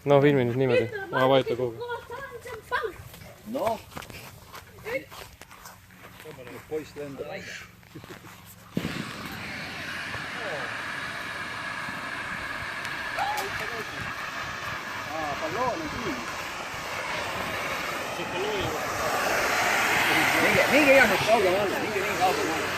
No filmi nüüd niimoodi. Ma vajuta kuhugi. Noh. Poiss lendab. Balloon on siin. Minge hea nüüd kaugele olla. Minge nii kaugele olla.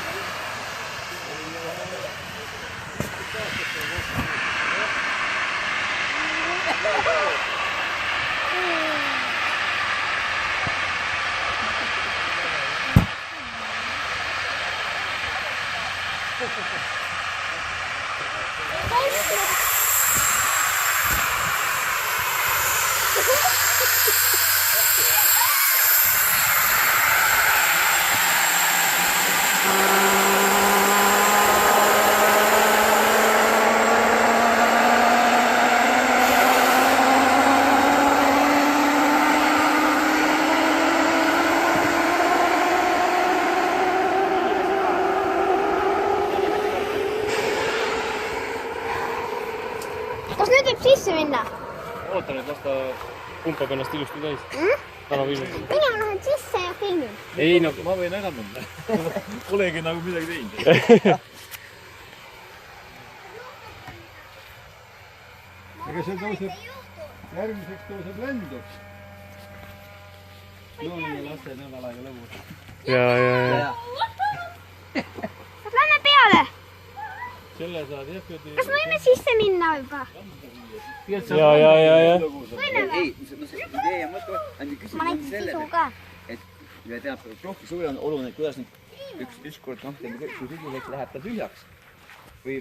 Kas nüüd võib sisse minna? Oota nüüd, las ta pumpab ennast ilusti täis. Täna filmib. Mina lähen sisse ja filmin. Ei, no Ma võin ära minna. Polegi nagu midagi teinud. Ega see tõuseb, järgmiseks tõuseb lenduks. Loomine laste nädalaga lõbu. ja. Lähme peale. Selle saad jah, Kas võime sisse minna juba? Ja. Ei, idee ja mõte, Ma näitan sisu ka. et teab, rohkem suvi on oluline, kuidas nüüd ükskord, noh, kui sügiseks läheb ta tühjaks. Või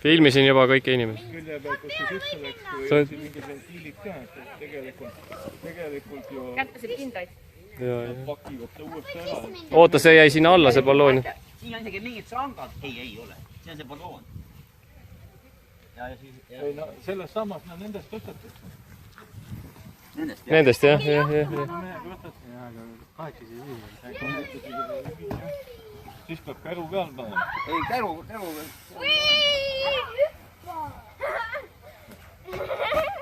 Filmisin juba kõiki inimesi. külje peal, kus see sisse läks, kui Sa- oli mingid ventiilid ka, et tegelikult ju Kättased kindaid. pakivad ta uuesti ära. Oota, see jäi sinna alla, see balloon. Siin on isegi mingid sangad. Ei ole. See on see balloon. Ja siis... Ei, no selles samas, no nendest võtate. Nendest, Nendest, jah. Mehega võtate. Jaa, aga 8 siis peab käru ka all panema. Ei, käru.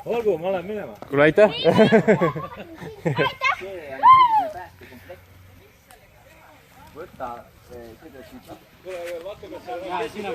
Olgu, ma lähen minema. Kuule, aitäh. See on päästekomplekt. Võta see, kuidas siit... Kuule, vaata, kas see on...